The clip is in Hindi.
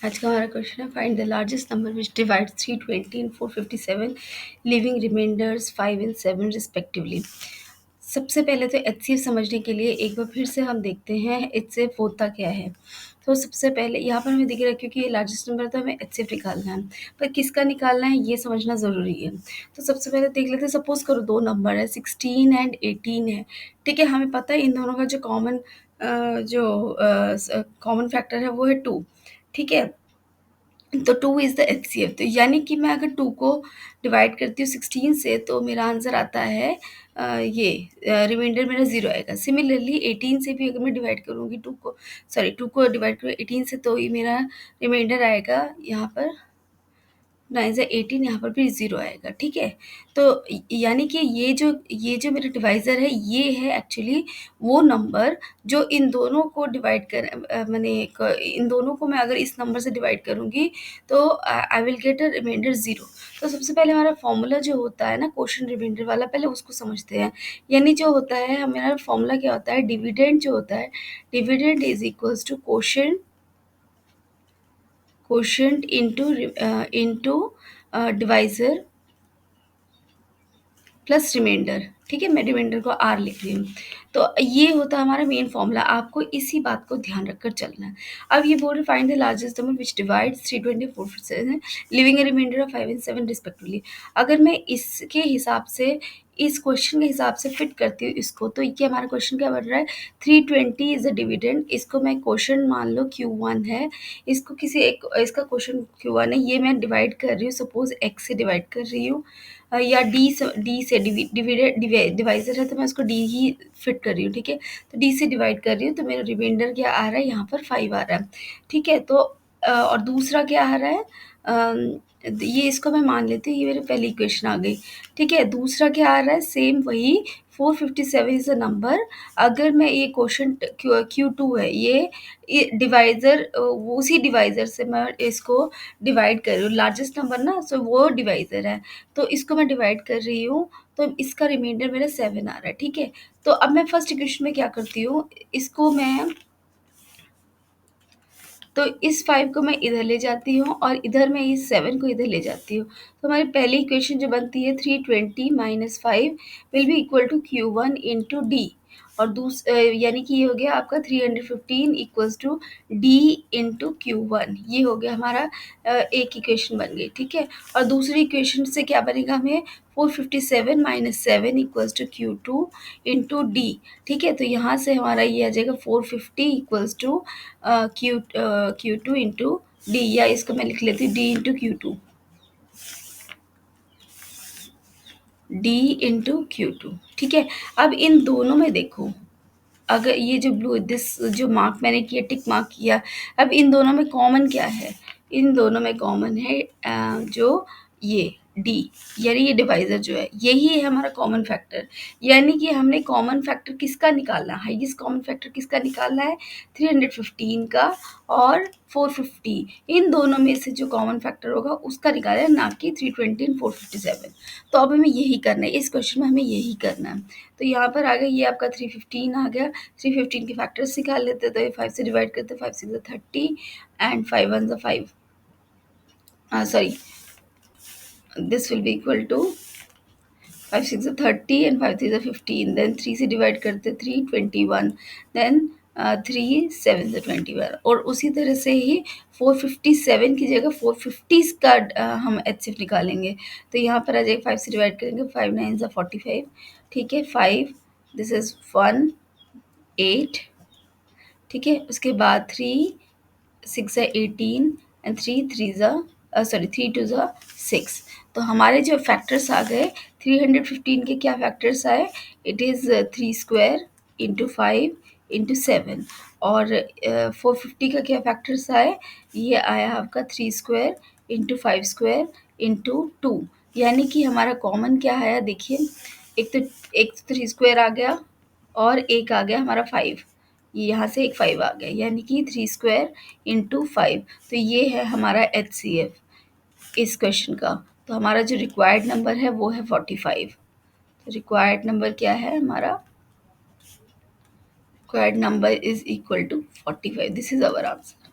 आज का हमारा क्वेश्चन है find the largest number which divides 320 and 457 living remainders 5 and 7 respectively. सबसे पहले तो एचसीएफ समझने के लिए एक बार फिर से हम देखते हैं एचसीएफ होता क्या है। तो सबसे पहले यहाँ पर हमें दिख रहा है क्योंकि ये लार्जेस्ट नंबर है तो हमें एचसीएफ निकालना है, पर किसका निकालना है ये समझना ज़रूरी है। तो सबसे पहले देख लेते हैं, सपोज करो दो नंबर है 16 एंड 18 है। ठीक है, हमें पता है इन दोनों का जो कॉमन फैक्टर है वो है 2। ठीक है, तो 2 इज़ द एचसीएफ। तो यानी कि मैं अगर 2 को डिवाइड करती हूँ 16 से तो मेरा आंसर आता है ये रिमाइंडर मेरा 0 आएगा। सिमिलरली 18 से भी अगर मैं डिवाइड करूँगी 2 को डिवाइड करूँ 18 से तो ये मेरा रिमाइंडर आएगा यहाँ पर 9 18, यहाँ पर भी 0 आएगा। ठीक है, तो यानी कि ये जो मेरा डिवाइज़र है ये है एक्चुअली वो नंबर जो इन दोनों को डिवाइड इन दोनों को मैं अगर इस नंबर से डिवाइड करूँगी तो I will get a remainder 0। तो सबसे पहले हमारा फॉर्मूला जो होता है ना क्वोशिएंट रिमाइंडर वाला, पहले उसको समझते हैं। यानी जो होता है हमारा फॉर्मूला क्या होता है, डिविडेंड जो होता है, dividend is equals to quotient into divisor plus remainder. ठीक है, मैं रिमाइंडर को आर लिख रही हूँ। तो ये होता है हमारा मेन फॉर्मूला, आपको इसी बात को ध्यान रखकर चलना है। अब ये बोल रहे find the largest number which divides 324 living a remainder of 5 and 7 respectively. अगर मैं इसके हिसाब से इस क्वेश्चन के हिसाब से फिट करती हूँ इसको, तो ये हमारा क्वेश्चन क्या बन रहा है, 320 इज अ डिविडेंड। इसको मैं क्वेश्चन मान लो Q1 है, इसको किसी एक इसका क्वेश्चन Q1 है, ये मैं डिवाइड कर रही हूँ, सपोज x से डिवाइड कर रही हूँ या डी से डिवाइजर है तो मैं उसको डी ही फिट कर रही हूँ। ठीक है, तो डी से डिवाइड कर रही हूँ तो मेरा रिमाइंडर क्या आ रहा है, यहाँ पर 5 आ रहा है। ठीक है, तो और दूसरा क्या आ रहा है, ये इसको मैं मान लेती हूँ, ये मेरी पहली इक्वेशन आ गई। ठीक है, दूसरा क्या आ रहा है, सेम वही 457 इज़ अ नंबर। अगर मैं ये क्वेश्चन Q2 है, ये डिवाइज़र उसी डिवाइज़र से मैं इसको डिवाइड कर रही हूँ, लार्जेस्ट नंबर ना, सो वो डिवाइज़र है, तो इसको मैं डिवाइड कर रही हूँ, तो इसका रिमाइंडर मेरा 7 आ रहा है। ठीक है, तो अब मैं फर्स्ट इक्वेशन में क्या करती हूँ, इसको मैं तो इस 5 को मैं इधर ले जाती हूँ और इधर मैं इस 7 को इधर ले जाती हूँ। तो हमारी पहली इक्वेशन जो बनती है 320 minus 5 will be equal to Q1 into d, और यानी कि ये हो गया आपका 315 equals to D into Q1। ये हो गया हमारा एक इक्वेशन बन गई। ठीक है, और दूसरी इक्वेशन से क्या बनेगा, हमें 457 minus 7 equals to Q2 into d. ठीक है, तो यहाँ से हमारा ये आ जाएगा 450 equals to Q2 into D, या इसको मैं लिख लेती हूँ D into Q2, D into Q2। ठीक है, अब इन दोनों में देखो, अगर ये जो जो मार्क मैंने किया, टिक मार्क किया, अब इन दोनों में कॉमन क्या है, इन दोनों में कॉमन है जो ये डी, यानी ये डिवाइज़र जो है यही है हमारा कॉमन फैक्टर। यानी कि हमने कॉमन फैक्टर किसका निकालना है, हाईएस्ट कॉमन फैक्टर किसका निकालना है, 315 का और 450, इन दोनों में से जो कॉमन फैक्टर होगा उसका निकालना है, ना कि 320 एंड 457। तो अब हमें यही करना है, इस क्वेश्चन में हमें यही करना है। तो यहाँ पर आ गया, ये आपका 315 आ गया, 315 के फैक्टर्स निकाल लेते, तो ये 5 से डिवाइड करते, 5 6 30 and 5 1 5, sorry, this will be equal to 5 6 30 and 5 3 15, then 3 से डिवाइड करते 321, then 3 7 21, और उसी तरह से ही 457 की जगह 450 का हम एचसीएफ निकालेंगे। तो यहाँ पर आ जाएगा, 5 से डिवाइड करेंगे, 5 9 45। ठीक है, 5 दिस इज 1 8। ठीक है, उसके बाद 3 6 18 एंड 3 3 सॉरी 3 2 6। तो हमारे जो फैक्टर्स आ गए 315 के क्या फैक्टर्स आए, it is 3 square into 5 into 7, और 450 का क्या फैक्टर्स आए, ये आया आपका 3 स्क्वायर इंटू 5 स्क्वायर इंटू 2। यानी कि हमारा कॉमन क्या आया, देखिए, एक तो 3 स्क्वायर आ गया और एक आ गया हमारा 5, ये यहाँ से एक 5 आ गया, यानी कि 3 स्क्वायर इंटू 5। तो ये है हमारा एचसीएफ इस क्वेश्चन का। तो हमारा जो रिक्वायर्ड नंबर है वो है 45। तो रिक्वायर्ड नंबर क्या है हमारा, required number is equal to 45। This is our answer.